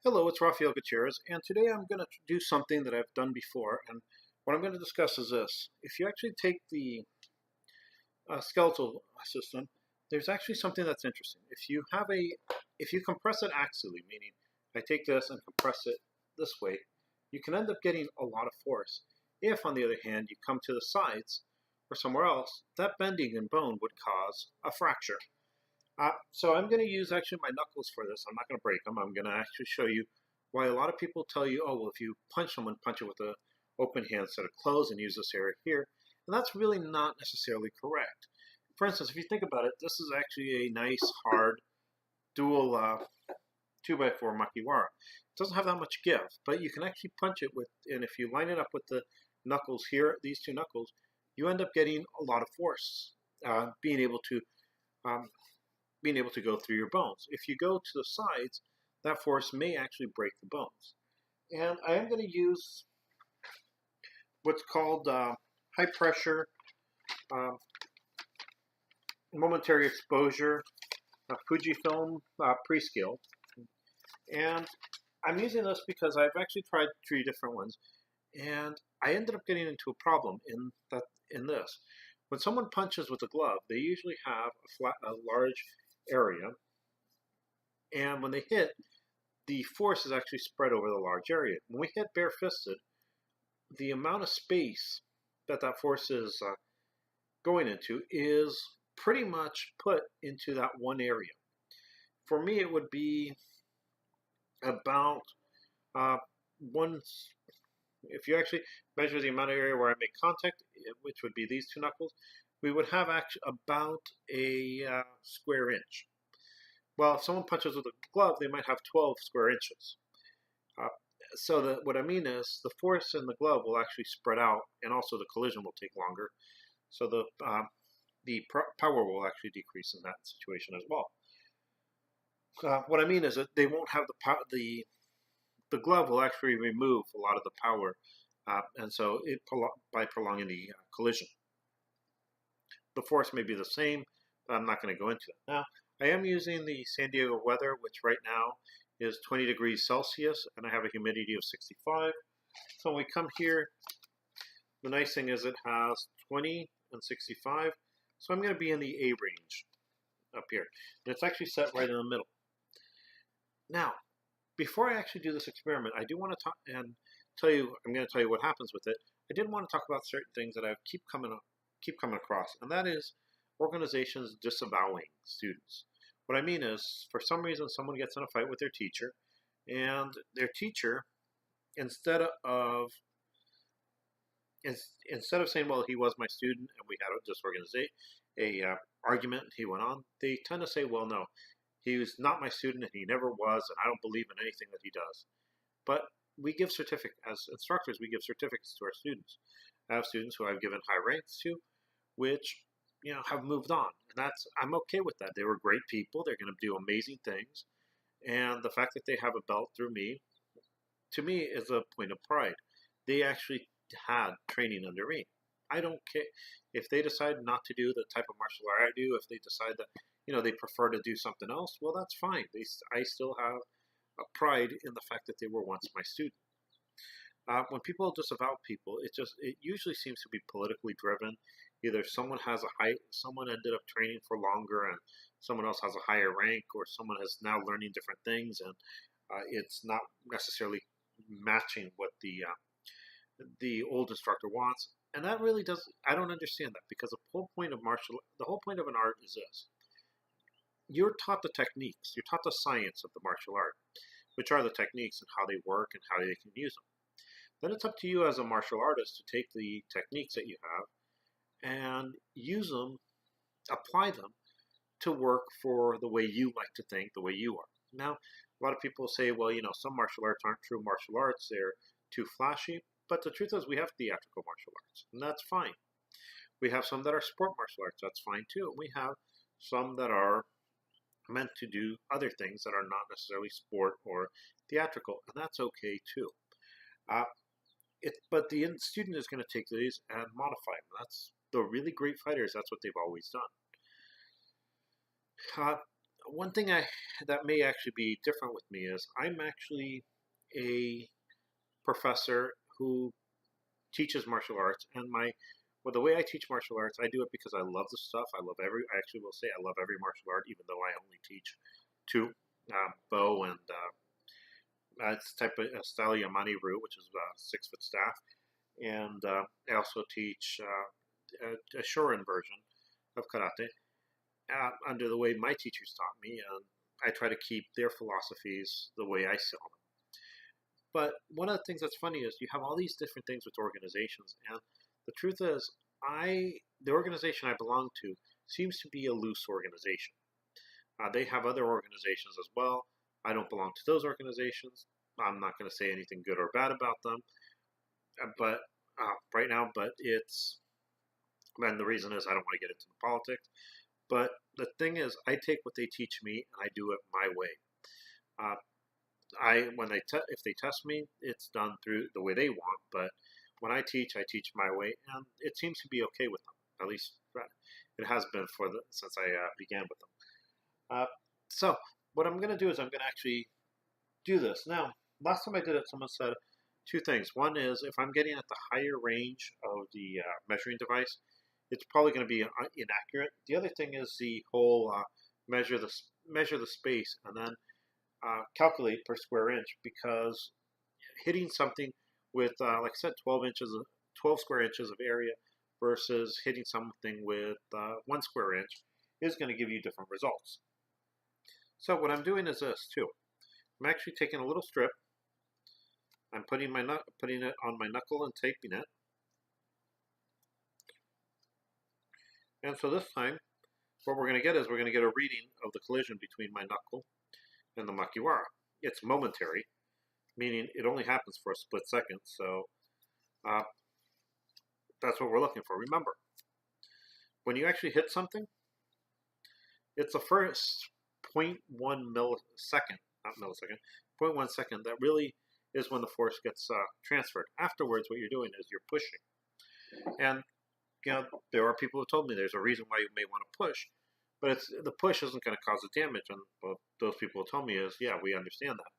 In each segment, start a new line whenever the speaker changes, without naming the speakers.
Hello, it's Rafael Gutierrez, and today I'm going to do something that I've done before. And what I'm going to discuss is this. If you actually take the skeletal system, there's actually something that's interesting. If you compress it axially, meaning I take this and compress it this way, you can end up getting a lot of force. If, on the other hand, you come to the sides or somewhere else, that bending in bone would cause a fracture. So I'm going to use actually my knuckles for this. I'm not going to break them. I'm going to actually show you why a lot of people tell you, oh, well, if you punch someone, punch it with an open hand instead of closed and use this area here. And that's really not necessarily correct. For instance, if you think about it, this is actually a nice, hard, dual 2x4 makiwara. It doesn't have that much give, but you can actually punch it with, and if you line it up with the knuckles here, these two knuckles, you end up getting a lot of force, being able to um, go through your bones. If you go to the sides, that force may actually break the bones. And I am going to use what's called high pressure momentary exposure Fujifilm Prescale. And I'm using this because I've actually tried 3 different ones, and I ended up getting into a problem in this. When someone punches with a glove, they usually have a large area, and when they hit, the force is actually spread over the large area. When we hit bare-fisted, the amount of space that force is going into is pretty much put into that one area. For me, it would be about one. If you actually measure the amount of area where I make contact, which would be these two knuckles, we would have actually about a square inch. Well, if someone punches with a glove, they might have 12 square inches. Uh, what I mean is the force in the glove will actually spread out, and also the collision will take longer. So the power will actually decrease in that situation as well. What I mean is that they won't have the glove will actually remove a lot of the power, and so by prolonging the collision, the force may be the same, but I'm not going to go into that now. I am using the San Diego weather, which right now is 20 degrees Celsius, and I have a humidity of 65. So when we come here, the nice thing is it has 20 and 65. So I'm going to be in the A range up here. And it's actually set right in the middle. Now, before I actually do this experiment, I do want to talk and tell you, I'm going to tell you what happens with it. I did want to talk about certain things that I keep coming across, and that is organizations disavowing students. What I mean is, for some reason, someone gets in a fight with their teacher, and their teacher, instead of saying, "Well, he was my student, and we had a argument," he went on. They tend to say, "Well, no, he was not my student, and he never was, and I don't believe in anything that he does." But we give certificates as instructors. We give certificates to our students. I have students who I've given high ranks to, which have moved on, and I'm okay with that. They were great people. They're going to do amazing things, and the fact that they have a belt through me, to me, is a point of pride. They actually had training under me. I don't care if they decide not to do the type of martial art I do. If they decide that they prefer to do something else, well, that's fine. I still have a pride in the fact that they were once my student. When people disavow people, it usually seems to be politically driven. Either someone ended up training for longer, and someone else has a higher rank, or someone is now learning different things, and it's not necessarily matching what the old instructor wants. And that really does. I don't understand that, because the whole point of an art is this: you're taught the techniques, you're taught the science of the martial art, which are the techniques and how they work and how they can use them. Then it's up to you as a martial artist to take the techniques that you have and use them, apply them to work for the way you like to think, the way you are. Now, a lot of people say, well, some martial arts aren't true martial arts, they're too flashy. But the truth is, we have theatrical martial arts, and that's fine. We have some that are sport martial arts, that's fine too. And we have some that are meant to do other things that are not necessarily sport or theatrical, and that's okay too. Uh, but the student is going to take these and modify them. That's the really great fighters. That's what they've always done. Uh, one thing that may actually be different with me is I'm actually a professor who teaches martial arts, and the way I teach martial arts, I do it because I love the stuff. I actually will say I love every martial art, even though I only teach two, bow and it's type of style Yamani Ryu, which is a 6 foot staff, and I also teach a Shorin version of karate under the way my teachers taught me, and I try to keep their philosophies the way I saw them. But one of the things that's funny is you have all these different things with organizations, and the truth is, the organization I belong to seems to be a loose organization. They have other organizations as well. I don't belong to those organizations. I'm not going to say anything good or bad about them, but right now, and the reason is I don't want to get into the politics. But the thing is, I take what they teach me and I do it my way. If they test me, it's done through the way they want. But when I teach my way, and it seems to be okay with them. At least it has been since I began with them. So what I'm going to do is I'm going to actually do this. Now, last time I did it, someone said two things. One is if I'm getting at the higher range of the measuring device, it's probably going to be inaccurate. The other thing is the whole measure the space and then calculate per square inch, because hitting something with, like I said, 12 square inches of area versus hitting something with 1 square inch is going to give you different results. So what I'm doing is this too. I'm actually taking a little strip. I'm putting it on my knuckle and taping it. And so this time, what we're going to get is we're going to get a reading of the collision between my knuckle and the makiwara. It's momentary, meaning it only happens for a split second. So that's what we're looking for. Remember, when you actually hit something, it's the first 0.1 millisecond, not millisecond, 0.1 second that really is when the force gets transferred. Afterwards, what you're doing is you're pushing. And there are people who told me there's a reason why you may want to push, but the push isn't going to cause the damage. And what those people told me is, yeah, we understand that.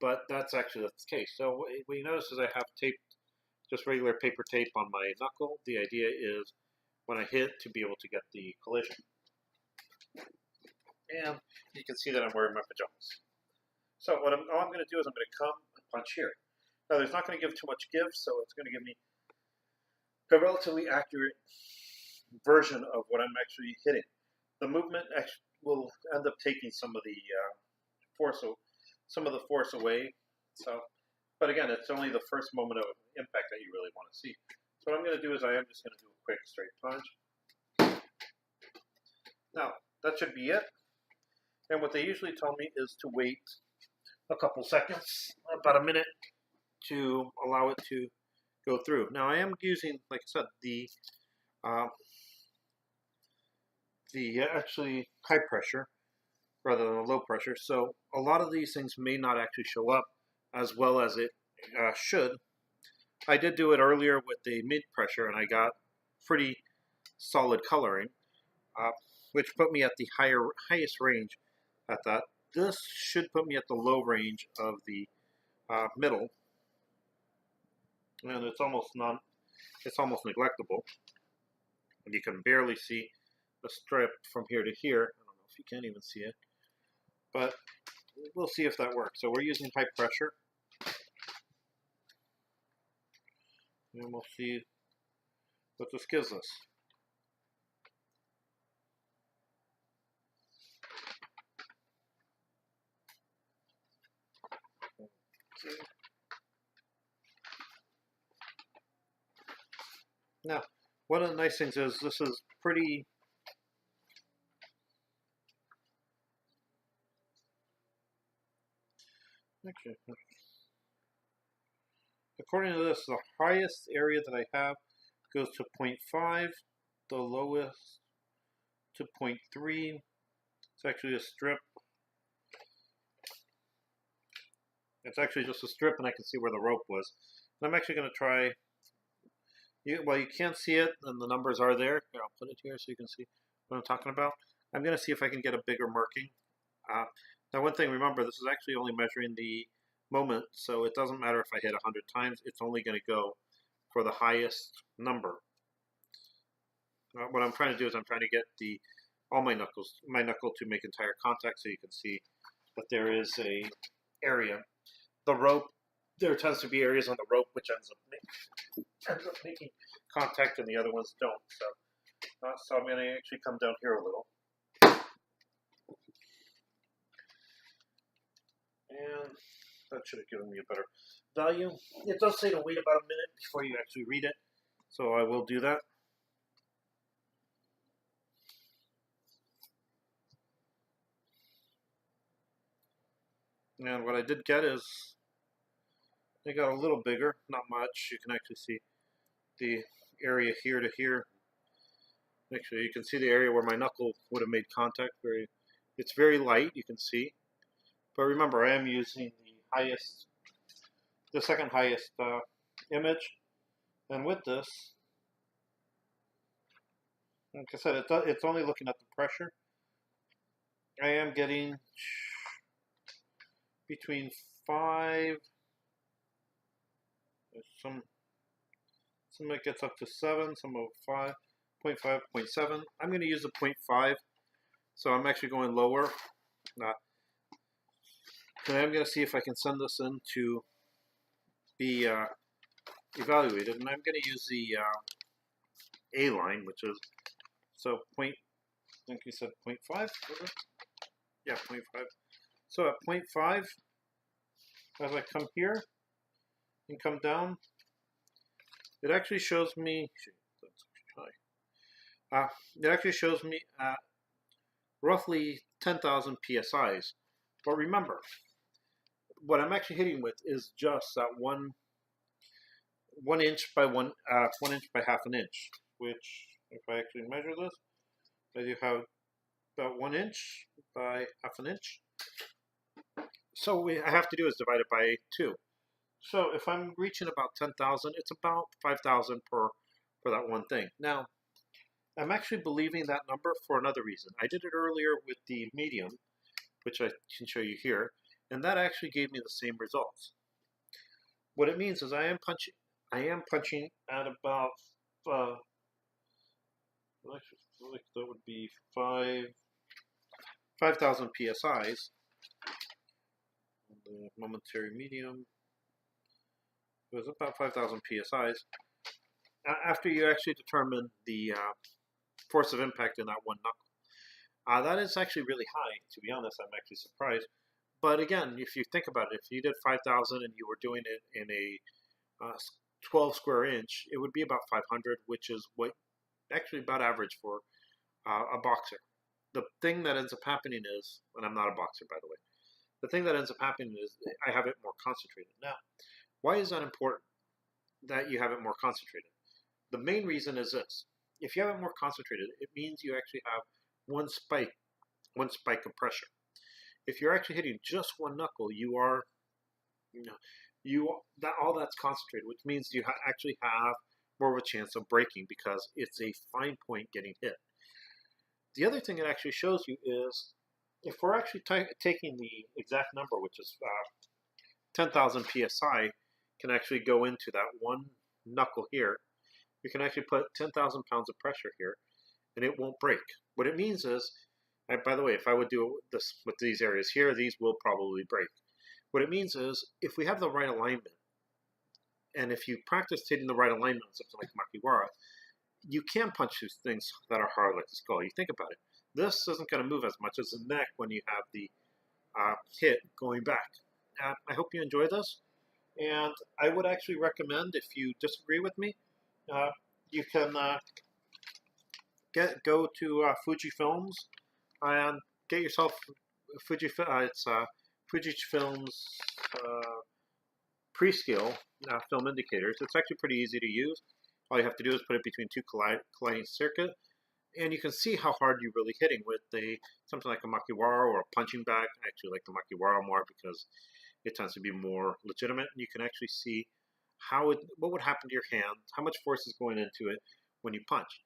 But that's actually the case. So what you notice is I have just regular paper tape on my knuckle. The idea is when I hit to be able to get the collision. And you can see that I'm wearing my pajamas. So all I'm going to do is I'm going to come and punch here. Now there's not going to give too much give, so it's going to give me a relatively accurate version of what I'm actually hitting. The movement will end up taking some of the force away. So, but again, it's only the first moment of impact that you really want to see. So what I'm going to do is I am just going to do a quick straight punch. Now that should be it. And what they usually tell me is to wait a couple seconds, about a minute, to allow it to go through. Now I am using, like I said, the actually high pressure rather than low pressure. So a lot of these things may not actually show up as well as it should. I did do it earlier with the mid pressure and I got pretty solid coloring, which put me at the highest range at that. This should put me at the low range of the middle, and it's almost neglectable. And you can barely see the strip from here to here. I don't know if you can even see it, but we'll see if that works. So we're using high pressure, and we'll see what this gives us. Now, one of the nice things is this is pretty actually, according to this, the highest area that I have goes to 0.5, the lowest to 0.3. It's actually a strip. It's actually just a strip, and I can see where the rope was. And I'm actually going to try. Well, you can't see it, and the numbers are there. Here, I'll put it here so you can see what I'm talking about. I'm going to see if I can get a bigger marking Now, one thing, remember, this is actually only measuring the moment, so it doesn't matter if I hit 100 times, it's only going to go for the highest number. What I'm trying to do is I'm trying to get all my knuckle to make entire contact, so you can see that there is a area. The rope, there tends to be areas on the rope which ends up making contact, and the other ones don't. So I'm going to actually come down here a little. And that should have given me a better value. It does say to wait about a minute before you actually read it, so I will do that. And what I did get is, they got a little bigger, not much. You can actually see the area here to here. Actually, you can see the area where my knuckle would have made contact. It's very light, you can see. But remember, I am using the second highest image. And with this, like I said, it's only looking at the pressure. I am getting between 5, some it gets up to 7, some of 5, 0.5, 0.7. I'm going to use a 0.5, so I'm actually going lower. And I'm going to see if I can send this in to be evaluated, and I'm going to use the A line, which is, so I think you said 0.5, yeah, 0.5. So at 0.5, as I come here and come down, it actually shows me, it actually shows me roughly 10,000 psi's. But remember, what I'm actually hitting with is just that 1 inch by 1 inch by half an inch, which, if I actually measure this, I do have about 1 inch by half an inch. So what I have to do is divide it by 2. So if I'm reaching about 10,000, it's about 5,000 for that one thing. Now, I'm actually believing that number for another reason. I did it earlier with the medium, which I can show you here, and that actually gave me the same results. What it means is I am punching at about that would be 5,000 psi's. The momentary medium was about 5,000 psi's. After you actually determine the force of impact in that one knuckle. That is actually really high. To be honest, I'm actually surprised. But again, if you think about it, if you did 5,000 and you were doing it in a 12 square inch, it would be about 500, which is what actually about average for a boxer. The thing that ends up happening is, and I'm not a boxer, by the way, the thing that ends up happening is I have it more concentrated. Now, why is that important that you have it more concentrated? The main reason is this. If you have it more concentrated, it means you actually have one spike of pressure. If you're actually hitting just one knuckle, you are, all that's concentrated, which means you actually have more of a chance of breaking because it's a fine point getting hit. The other thing it actually shows you is if we're actually taking the exact number, which is 10,000 psi, can actually go into that one knuckle here. You can actually put 10,000 pounds of pressure here, and it won't break. What it means is, by the way, if I would do this with these areas here, these will probably break. What it means is, if we have the right alignment, and if you practice hitting the right alignment on something like Makiwara, you can punch these things that are hard like the skull. You think about it. This isn't going to move as much as the neck when you have the hit going back. I hope you enjoy this, and I would actually recommend, if you disagree with me, you can go to Fujifilms and get yourself Fujifilms Prescale film indicators. It's actually pretty easy to use. All you have to do is put it between two colliding circuit, and you can see how hard you're really hitting with something like a Makiwara or a punching bag. I actually like the Makiwara more because it tends to be more legitimate, and you can actually see what would happen to your hand, how much force is going into it when you punch.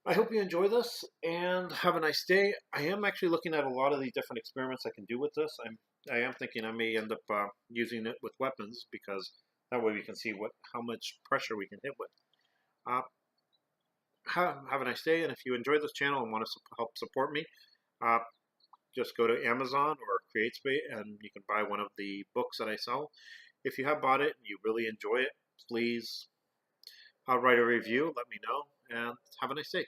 I hope you enjoy this and have a nice day. I am actually looking at a lot of the different experiments I can do with this. I am thinking I may end up using it with weapons because that way we can see how much pressure we can hit with. Uh, have a nice day, and if you enjoy this channel and want to help support me, uh, just go to Amazon or CreateSpace and you can buy one of the books that I sell. If you have bought it and you really enjoy it, please write a review, let me know, and have a nice day.